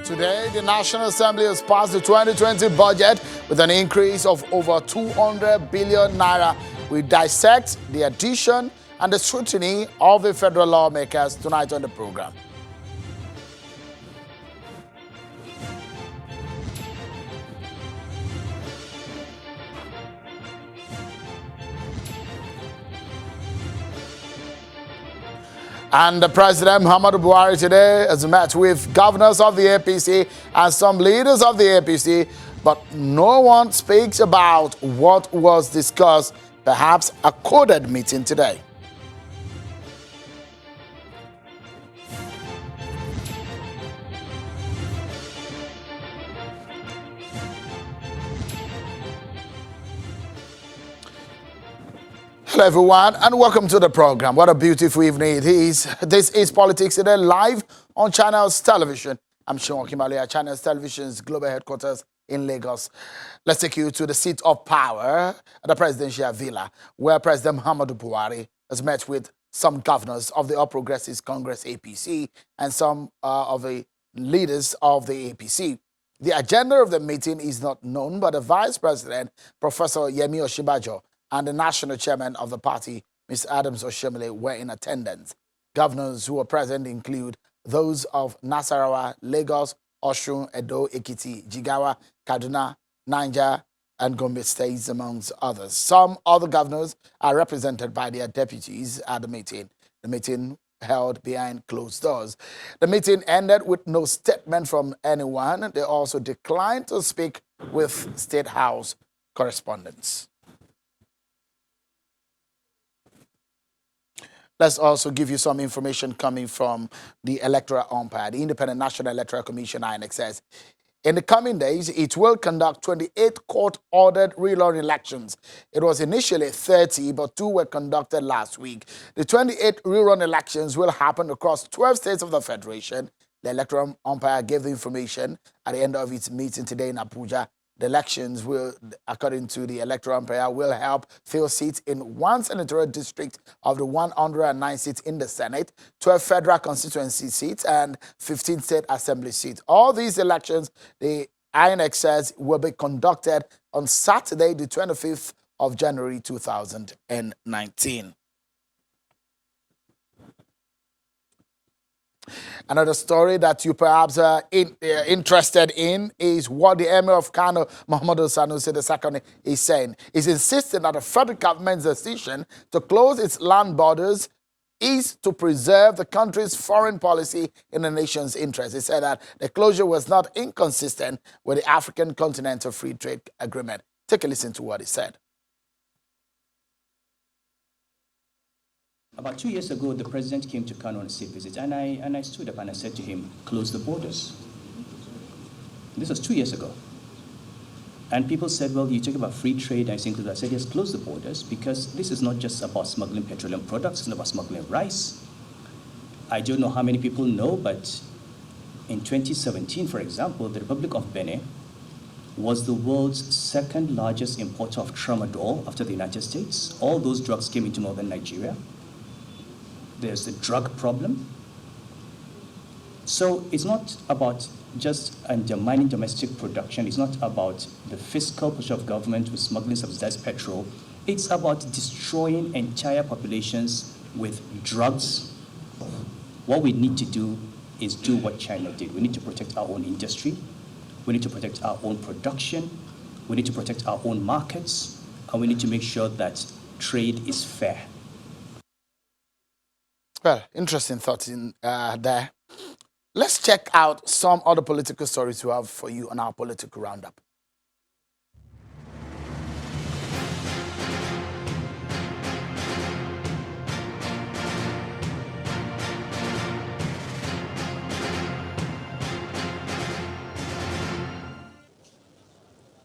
Today, the National Assembly has passed the 2020 budget with an increase of over 200 billion naira. We dissect the addition and the scrutiny of the federal lawmakers tonight on the program. And the President Muhammadu Buhari today has met with governors of the APC and some leaders of the APC, but no one speaks about what was discussed, perhaps a coded meeting today. Hello everyone and welcome to the program. What a beautiful evening it is. This is Politics Today live on Channels Television. I'm Sean Kimale at Channels Television's global headquarters in Lagos. Let's take you to the seat of power at the presidential villa, where President Muhammadu Buhari has met with some governors of the All Progressives Congress APC and some of the leaders of the APC. The agenda of the meeting is not known, but the Vice President, Professor Yemi Osinbajo, and the national chairman of the party, Mr. Adams Oshomole, were in attendance. Governors who were present include those of Nasarawa, Lagos, Osun, Edo, Ekiti, Jigawa, Kaduna, Niger, and Gombe states, amongst others. Some other governors are represented by their deputies at the meeting. The meeting held behind closed doors. The meeting ended with no statement from anyone. They also declined to speak with State House correspondents. Let's also give you some information coming from the electoral umpire. The Independent National Electoral Commission, INEC, says in the coming days, it will conduct 28 court-ordered rerun elections. It was initially 30, but 2 were conducted last week. The 28 rerun elections will happen across 12 states of the Federation. The electoral umpire gave the information at the end of its meeting today in Abuja. The elections will, according to the electoral umpire, will help fill seats in 1 senatorial district of the 109 seats in the Senate, 12 federal constituency seats, and 15 state assembly seats. All these elections, the INEC says, will be conducted on Saturday, the 25th of January, 2019. Another story that you perhaps are interested in is what the Emir of Kano, Muhammadu Sanusi II, is saying. He's insisting that the federal government's decision to close its land borders is to preserve the country's foreign policy in the nation's interest. He said that the closure was not inconsistent with the African Continental Free Trade Agreement. Take a listen to what he said. About 2 years ago, the president came to Kano on a state visit, and I stood up and I said to him, close the borders. This was 2 years ago. And people said, well, you talk about free trade. I said, yes, close the borders, because this is not just about smuggling petroleum products, it's not about smuggling rice. I don't know how many people know, but in 2017, for example, the Republic of Benin was the world's second largest importer of tramadol after the United States. All those drugs came into northern Nigeria. There's the drug problem. So it's not about just undermining domestic production. It's not about the fiscal push of government with smuggling subsidized petrol. It's about destroying entire populations with drugs. What we need to do is do what China did. We need to protect our own industry. We need to protect our own production. We need to protect our own markets. And we need to make sure that trade is fair. Well, interesting thoughts in there. Let's check out some other political stories we have for you on our political roundup.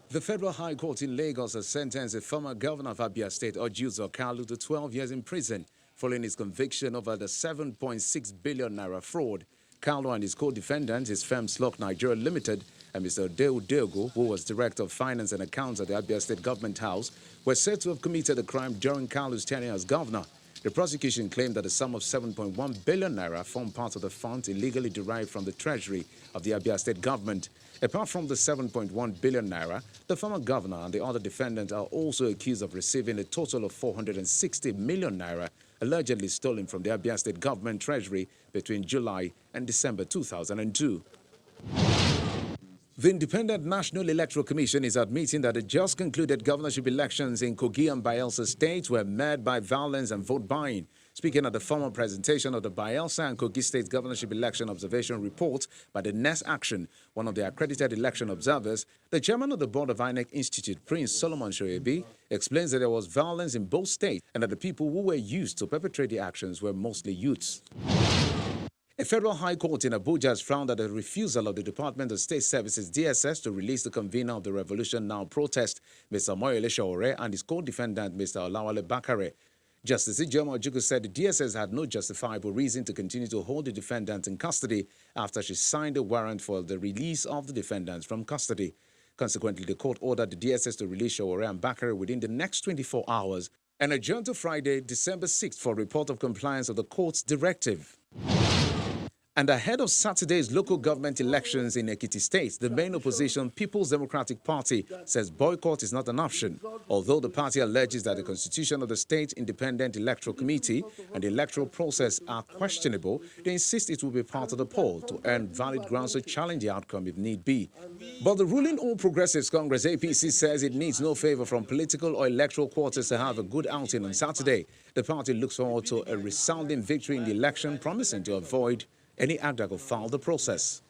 The Federal High Court in Lagos has sentenced the former governor of Abia State, Ojuzo Kalu, to 12 years in prison following his conviction over the 7.6 billion naira fraud. Kalu and his co-defendant, his firm Slok Nigeria Limited, and Mr. Deu Dego, who was Director of Finance and Accounts at the Abia State Government House, were said to have committed the crime during Kalu's tenure as governor. The prosecution claimed that the sum of 7.1 billion naira formed part of the funds illegally derived from the treasury of the Abia State government. Apart from the 7.1 billion naira, the former governor and the other defendants are also accused of receiving a total of 460 million naira allegedly stolen from the Abia State government treasury between July and December 2002. The Independent National Electoral Commission is admitting that the just concluded governorship elections in Kogi and Bayelsa states were marred by violence and vote buying. Speaking at the formal presentation of the Bayelsa and Kogi State Governorship Election Observation Report by the Next Action, one of the accredited election observers, the chairman of the board of INEC Institute, Prince Solomon Shoyebi, explains that there was violence in both states and that the people who were used to perpetrate the actions were mostly youths. A federal high court in Abuja has frowned at the refusal of the Department of State Services DSS to release the convener of the Revolution Now protest, Mr. Moyele Sowore, and his co-defendant, Mr. Olawale Bakare. Justice Ijeoma Ojukwu said the DSS had no justifiable reason to continue to hold the defendant in custody after she signed a warrant for the release of the defendants from custody. Consequently, the court ordered the DSS to release Sowore and Bakare within the next 24 hours and adjourned to Friday, December 6th for a report of compliance of the court's directive. And ahead of Saturday's local government elections in Ekiti State, the main opposition, People's Democratic Party, says boycott is not an option. Although the party alleges that the constitution of the State Independent Electoral Committee and the electoral process are questionable, they insist it will be part of the poll to earn valid grounds to challenge the outcome if need be. But the ruling All Progressives Congress APC says it needs no favor from political or electoral quarters to have a good outing on Saturday. The party looks forward to a resounding victory in the election, promising to avoid any act that could foul the process.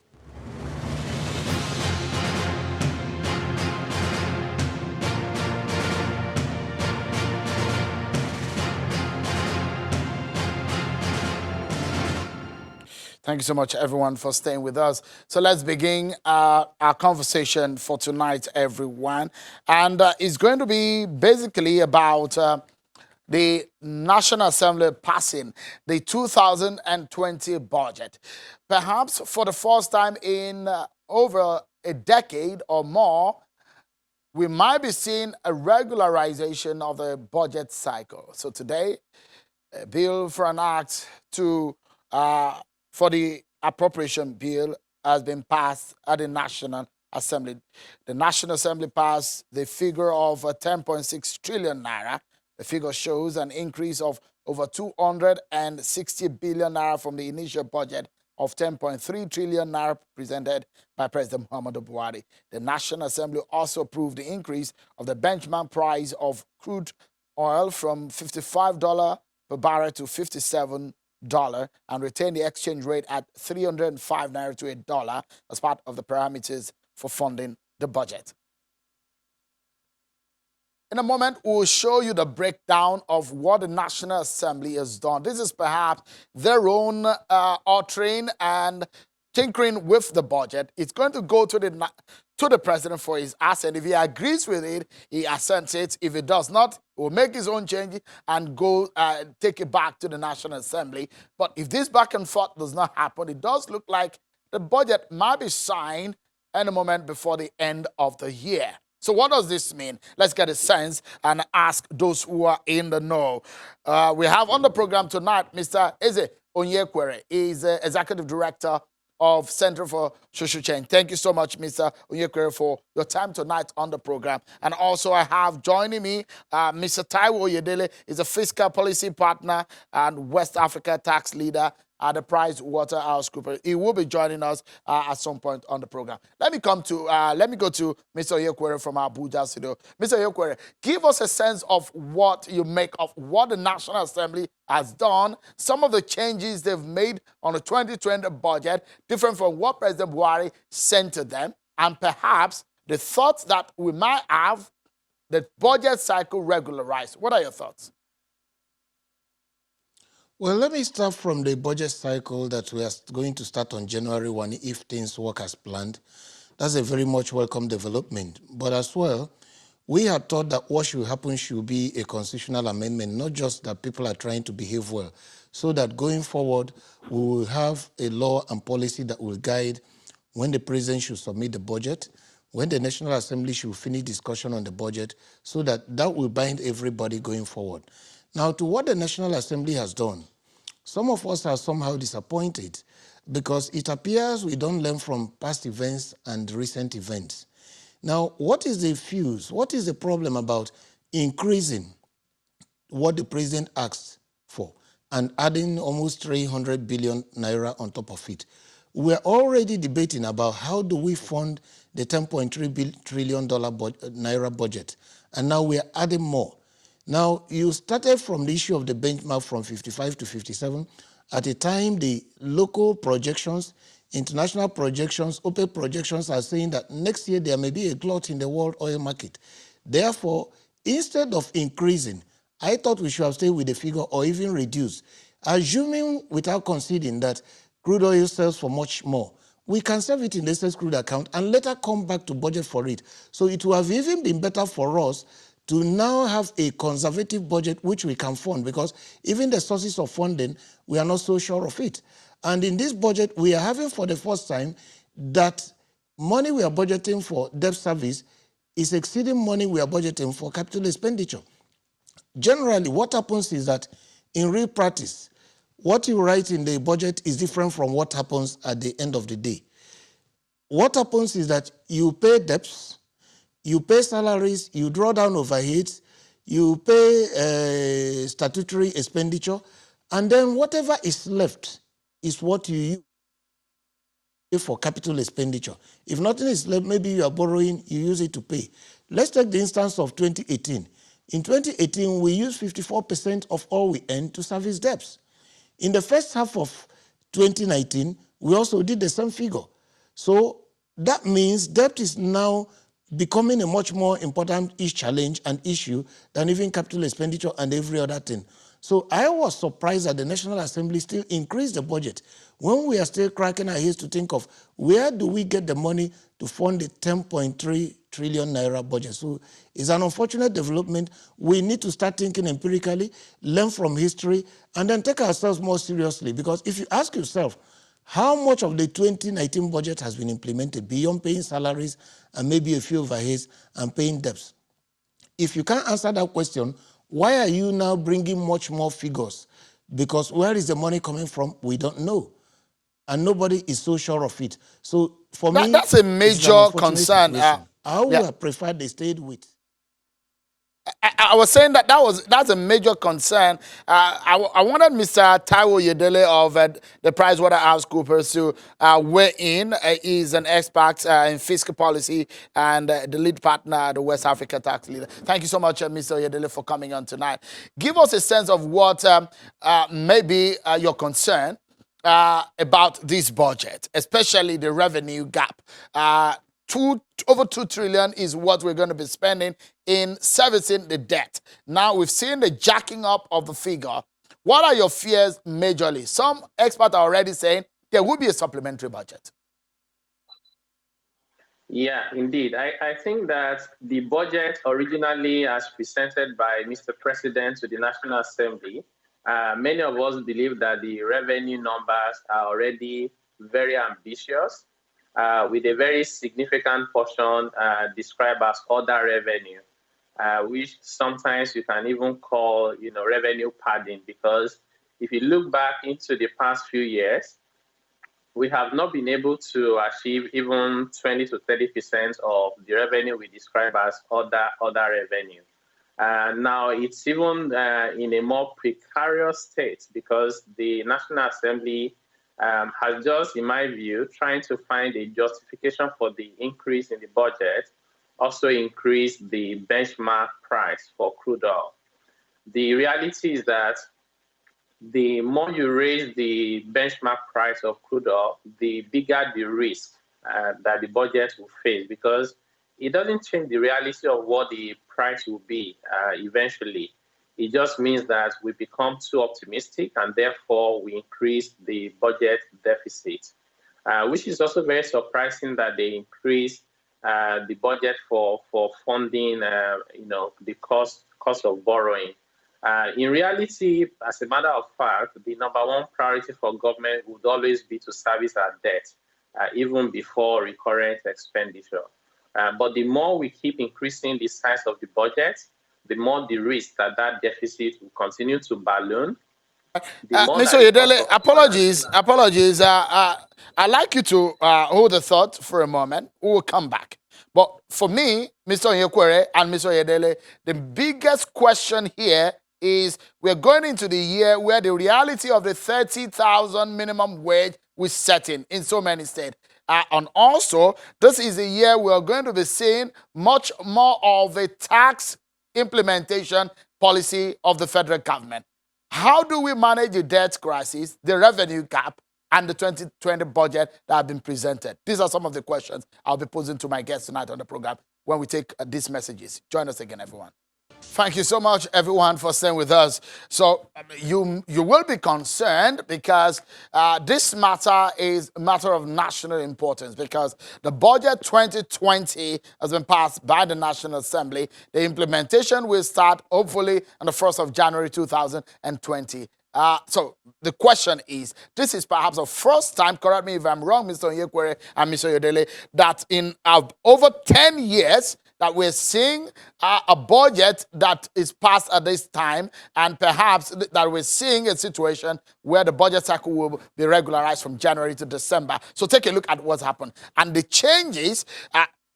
Thank you so much, everyone, for staying with us. So let's begin our conversation for tonight, everyone. And it's going to be basically about the National Assembly passing the 2020 budget. Perhaps for the first time in over a decade or more, we might be seeing a regularization of the budget cycle. So today, a bill for an act to for the appropriation bill has been passed at the National Assembly. The National Assembly passed the figure of 10.6 trillion naira. The figure shows an increase of over 260 billion naira from the initial budget of 10.3 trillion naira presented by President Muhammadu Buhari. The National Assembly also approved the increase of the benchmark price of crude oil from $55 per barrel to $57 and retain the exchange rate at 305 naira to $1 as part of the parameters for funding the budget. In a moment, we'll show you the breakdown of what the National Assembly has done. This is perhaps their own altering and tinkering with the budget. It's going to go to the president for his assent. If he agrees with it, he assents it. If he does not, he will make his own change and go take it back to the National Assembly. But if this back and forth does not happen, it does look like the budget might be signed in a moment before the end of the year. So what does this mean? Let's get a sense and ask those who are in the know. We have on the program tonight Mr. Eze Onyekwere. He is Executive Director of Center for Social Change. Thank you so much, Mr. Onyekwere, for your time tonight on the program. And also I have joining me Mr. Taiwo Oyedele. Is a Fiscal Policy Partner and West Africa Tax Leader at the Price Waterhouse Group. He will be joining us at some point on the program. Let me go to Mr. Onyekwere from Abuja studio. Mr. Onyekwere, give us a sense of what you make of what the National Assembly has done, some of the changes they've made on the 2020 budget, different from what President Buhari sent to them, and perhaps the thoughts that we might have the budget cycle regularized. What are your thoughts? Well, let me start from the budget cycle that we are going to start on January 1 if things work as planned. That's a very much welcome development. But as well, we had thought that what should happen should be a constitutional amendment, not just that people are trying to behave well, so that going forward, we will have a law and policy that will guide when the president should submit the budget, when the National Assembly should finish discussion on the budget, so that will bind everybody going forward. Now, to what the National Assembly has done, some of us are somehow disappointed because it appears we don't learn from past events and recent events. Now, what is the fuse? What is the problem about increasing what the president asked for and adding almost 300 billion naira on top of it? We're already debating about how do we fund the $10.3 trillion naira budget, and now we're adding more. Now, you started from the issue of the benchmark from 55 to 57. At a time, the local projections, international projections, OPEC projections are saying that next year there may be a glut in the world oil market. Therefore, instead of increasing, I thought we should have stayed with the figure or even reduce. Assuming without conceding that crude oil sells for much more, we can save it in the excess crude account and later come back to budget for it. So it would have even been better for us to now have a conservative budget which we can fund, because even the sources of funding, we are not so sure of it. And in this budget, we are having for the first time that money we are budgeting for debt service is exceeding money we are budgeting for capital expenditure. Generally, what happens is that in real practice, what you write in the budget is different from what happens at the end of the day. What happens is that you pay debts, you pay salaries, you draw down overheads, you pay statutory expenditure, and then whatever is left is what you use for capital expenditure. If nothing is left, maybe you are borrowing, you use it to pay. Let's take the instance of 2018. In 2018, we used 54% of all we earned to service debts. In the first half of 2019, we also did the same figure. So that means debt is now becoming a much more important challenge and issue than even capital expenditure and every other thing. So I was surprised that the National Assembly still increased the budget when we are still cracking our heads to think of where do we get the money to fund the 10.3 trillion naira budget. So it's an unfortunate development. We need to start thinking empirically, learn from history, and then take ourselves more seriously. Because if you ask yourself, how much of the 2019 budget has been implemented beyond paying salaries and maybe a few overheads and paying debts? If you can't answer that question, why are you now bringing much more figures? Because where is the money coming from? We don't know. And nobody is so sure of it. So for me, That's a it's an major unfortunate concern. situation. I would Yeah. have preferred they stayed with. I was saying that's a major concern. I wanted Mr. Taiwo Yedele of the PricewaterhouseCoopers to weigh in. He's an expert in fiscal policy and the lead partner at the West Africa Tax Leader. Thank you so much, Mr. Yedele, for coming on tonight. Give us a sense of what may be your concern about this budget, especially the revenue gap. Over 2 trillion is what we're going to be spending in servicing the debt. Now we've seen the jacking up of the figure. What are your fears majorly? Some experts are already saying there will be a supplementary budget. Yeah, indeed. I think that the budget originally as presented by Mr. President to the National Assembly, many of us believe that the revenue numbers are already very ambitious, with a very significant portion described as other revenue, which sometimes you can even call, revenue padding, because if you look back into the past few years, we have not been able to achieve even 20 to 30% of the revenue we describe as other revenue. Now it's even in a more precarious state because the National Assembly has just, in my view, trying to find a justification for the increase in the budget, also increase the benchmark price for crude oil. The reality is that the more you raise the benchmark price of crude oil, the bigger the risk that the budget will face, because it doesn't change the reality of what the price will be eventually. It just means that we become too optimistic and therefore we increase the budget deficit, which is also very surprising that they increase the budget for funding, the cost of borrowing. In reality, as a matter of fact, the number one priority for government would always be to service our debt, even before recurrent expenditure. But the more we keep increasing the size of the budget, the more the risk that that deficit will continue to balloon. The more Mr. that the cost Oyedele, of apologies, financing. apologies. I'd like you to hold the thought for a moment. We will come back. But for me, Mr. Onyekwere and Mr. Oyedele, the biggest question here is we're going into the year where the reality of the 30,000 minimum wage was set in so many states. And also, this is a year we're going to be seeing much more of a tax implementation policy of the federal government. How do we manage the debt crisis, the revenue gap, and the 2020 budget that have been presented? These are some of the questions I'll be posing to my guests tonight on the program when we take these messages. Join us again, everyone. Thank you so much, everyone, for staying with us. So you will be concerned because this matter is a matter of national importance because the budget 2020 has been passed by the National Assembly. The implementation will start hopefully on the 1st of January 2020. So the question is, this is perhaps the first time, correct me if I'm wrong, Mr. Onyekwere and Mr. Oyedele, that in over 10 years, that we're seeing a budget that is passed at this time, and perhaps that we're seeing a situation where the budget cycle will be regularized from January to December. So take a look at what's happened. And the changes,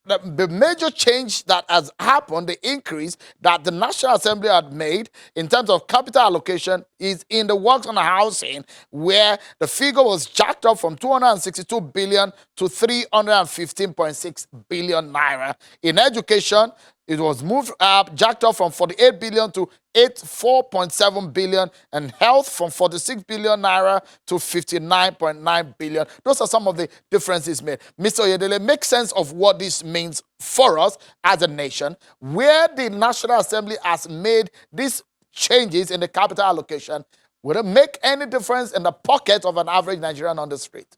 the major change that has happened, the increase that the National Assembly had made in terms of capital allocation is in the works on housing, where the figure was jacked up from 262 billion to 315.6 billion naira. In education, it was moved up, jacked up from 48 billion to 84.7 billion, and health from 46 billion naira to 59.9 billion. Those are some of the differences made. Mr. Oyedele, make sense of what this means for us as a nation, where the National Assembly has made these changes in the capital allocation. Would it make any difference in the pocket of an average Nigerian on the street?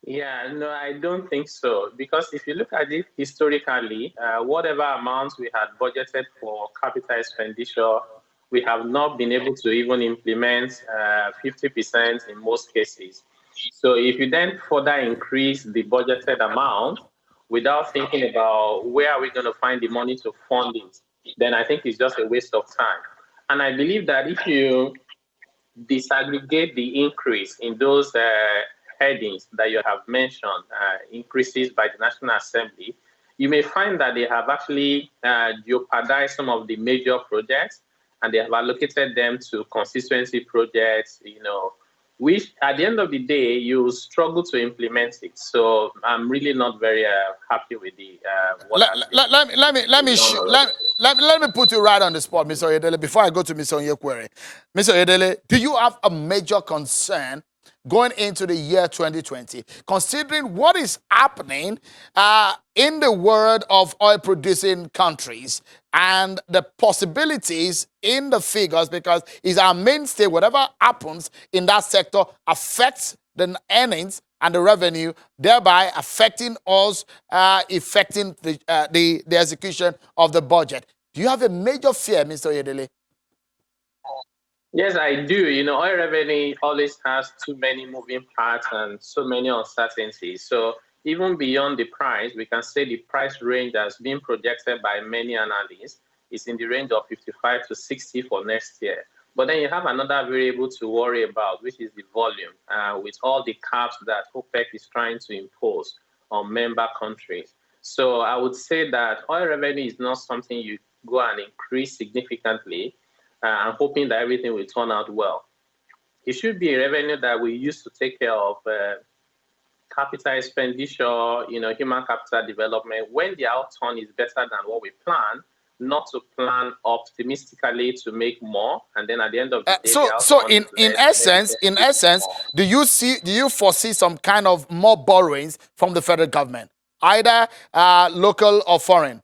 Yeah, no, I don't think so. Because if you look at it historically, whatever amounts we had budgeted for capital expenditure, we have not been able to even implement 50% in most cases. So if you then further increase the budgeted amount without thinking about where are we going to find the money to fund it, then I think it's just a waste of time. And I believe that if you disaggregate the increase in those headings that you have mentioned, increases by the National Assembly, you may find that they have actually jeopardized some of the major projects, and they have allocated them to constituency projects, which at the end of the day, you struggle to implement it. So I'm really not very happy with the Let me put you right on the spot, Mr. Oyedele, before I go to Mr. Onyekwere. Mr. Oyedele, do you have a major concern going into the year 2020, considering what is happening in the world of oil-producing countries and the possibilities in the figures, because it's our mainstay. Whatever happens in that sector affects the earnings and the revenue, thereby affecting us, affecting the execution of the budget. Do you have a major fear, Mr. Oyedele? Yes, I do. Oil revenue always has too many moving parts and so many uncertainties. So even beyond the price, we can say the price range that's been projected by many analysts is in the range of 55 to 60 for next year. But then you have another variable to worry about, which is the volume, with all the caps that OPEC is trying to impose on member countries. So I would say that oil revenue is not something you go and increase significantly and hoping that everything will turn out well. It should be a revenue that we use to take care of capital expenditure, human capital development, when the outturn is better than what we plan, not to plan optimistically to make more, and then at the end of the day, so in essence, do you foresee some kind of more borrowings from the federal government, either local or foreign?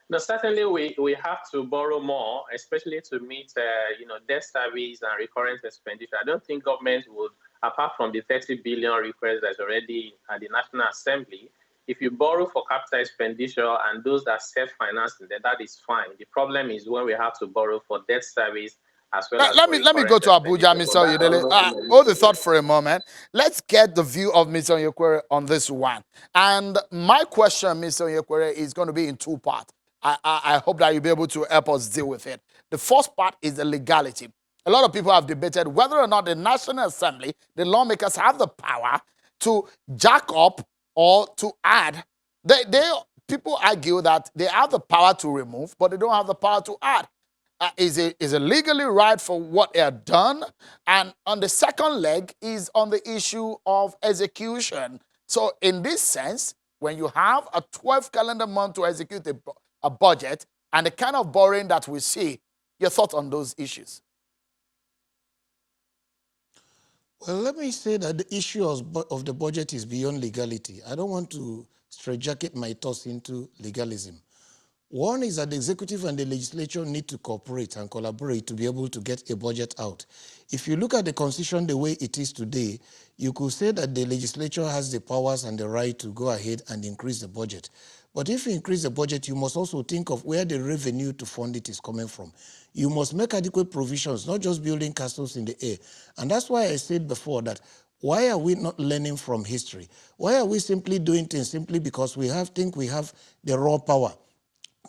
No, certainly we have to borrow more, especially to meet debt service and recurrent expenditure. I don't think government would, apart from the 30 billion request that's already at the National Assembly, if you borrow for capital expenditure and those that self-financing, then that is fine. The problem is when we have to borrow for debt service as well as Let for me a let me go current to Abuja, expenditure. Mr. But that's Oyedele. not something that Hold needs the to be. thought for a moment. Let's get the view of Mr. Onyekwere on this one. And my question, Mr. Onyekwere, is going to be in two parts. I hope that you'll be able to help us deal with it. The first part is the legality. A lot of people have debated whether or not the National Assembly, the lawmakers, have the power to jack up or to add. People argue that they have the power to remove, but they don't have the power to add. Is it legally right for what they have done? And on the second leg is on the issue of execution. So in this sense, when you have a 12 calendar month to execute a budget and the kind of borrowing that we see, your thoughts on those issues? Well, let me say that the issue of the budget is beyond legality. I don't want to straitjacket my thoughts into legalism. One is that the executive and the legislature need to cooperate and collaborate to be able to get a budget out. If you look at the constitution the way it is today, you could say that the legislature has the powers and the right to go ahead and increase the budget. But if you increase the budget, you must also think of where the revenue to fund it is coming from. You must make adequate provisions, not just building castles in the air. And that's why I said before that why are we not learning from history? Why are we simply doing things simply because we think we have the raw power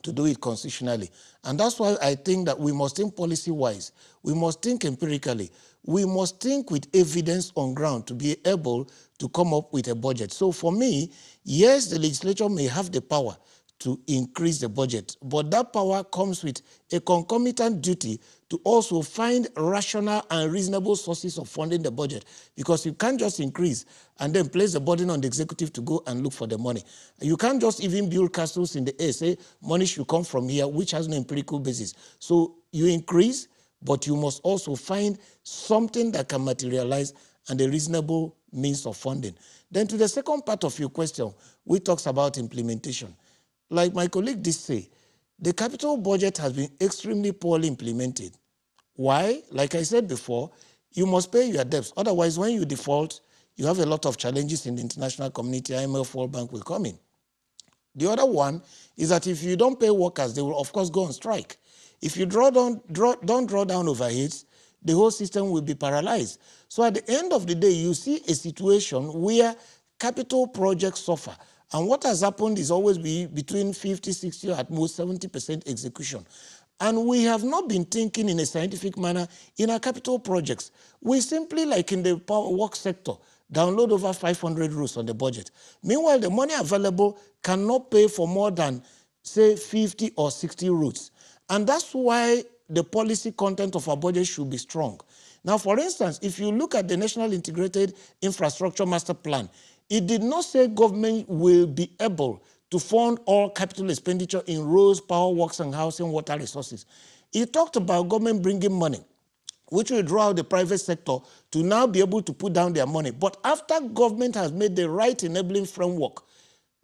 to do it constitutionally? And that's why I think that we must think policy-wise. We must think empirically. We must think with evidence on ground to be able to come up with a budget. So for me, yes, the legislature may have the power to increase the budget, but that power comes with a concomitant duty to also find rational and reasonable sources of funding the budget, because you can't just increase and then place the burden on the executive to go and look for the money. You can't just even build castles in the air, say money should come from here, which has no empirical basis. So you increase, but you must also find something that can materialize and a reasonable means of funding. Then to the second part of your question, which talks about implementation. Like my colleague did say, the capital budget has been extremely poorly implemented. Why? Like I said before, you must pay your debts. Otherwise, when you default, you have a lot of challenges in the international community. IMF, World Bank will come in. The other one is that if you don't pay workers, they will, of course, go on strike. If you don't draw down overheads, the whole system will be paralyzed. So at the end of the day, you see a situation where capital projects suffer. And what has happened is always between 50, 60, or at most 70% execution. And we have not been thinking in a scientific manner in our capital projects. We simply, like in the power work sector, download over 500 rules on the budget. Meanwhile, the money available cannot pay for more than, say, 50 or 60 routes. And that's why the policy content of our budget should be strong. Now, for instance, if you look at the National Integrated Infrastructure Master Plan, it did not say government will be able to fund all capital expenditure in roads, power works, and housing, water resources. It talked about government bringing money, which will draw out the private sector to now be able to put down their money. But after government has made the right enabling framework,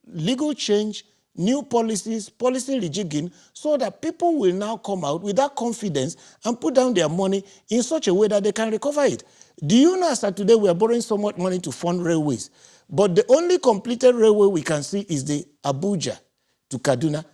legal change, new policies, policy rejigging, so that people will now come out with that confidence and put down their money in such a way that they can recover it. Do you know that today we are borrowing so much money to fund railways, but the only completed railway we can see is the Abuja to Kaduna.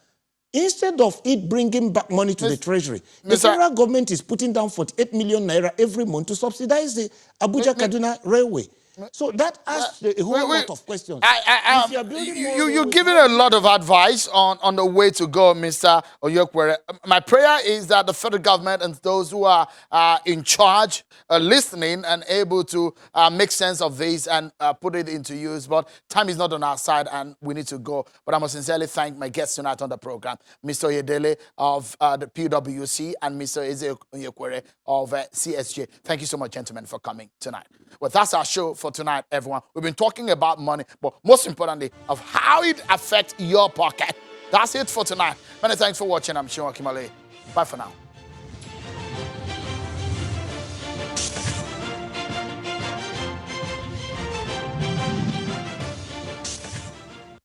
Instead of it bringing back money to the treasury, the federal government is putting down 48 million naira every month to subsidize the Abuja-Kaduna railway. So that asks a whole lot of questions. If you are building more you're railways, giving a lot of advice on the way to go, Mr. Onyekwere. My prayer is that the federal government and those who are in charge are listening and able to make sense of this and put it into use. But time is not on our side and we need to go. But I must sincerely thank my guests tonight on the program, Mr. Oyedele of the PwC and Mr. Eze Onyekwere of CSJ. Thank you so much, gentlemen, for coming tonight. Well, that's our show for tonight, everyone. We've been talking about money, but most importantly, of how it affects your pocket. That's it for tonight. Many thanks for watching. I'm Sean Kimale. Bye for now.